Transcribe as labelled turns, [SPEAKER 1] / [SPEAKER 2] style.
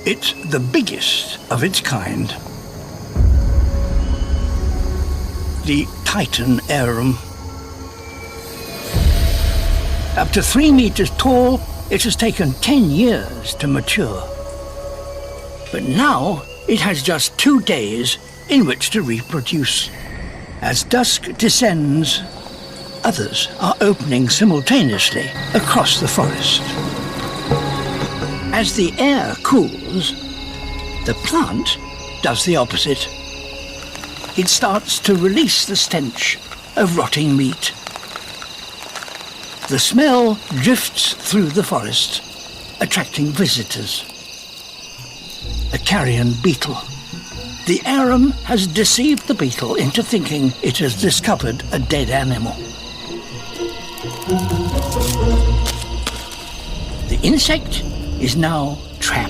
[SPEAKER 1] It's the biggest of its kind. The Titan arum. Up to 3 meters tall, it has taken 10 years to mature. But now it has just 2 days in which to reproduce. As dusk descends, others are opening simultaneously across the forest. As the air cools, the plant does the opposite. It starts to release the stench of rotting meat. The smell drifts through the forest, attracting visitors. A carrion beetle. The arum has deceived the beetle into thinking it has discovered a dead animal. The insect is now trapped.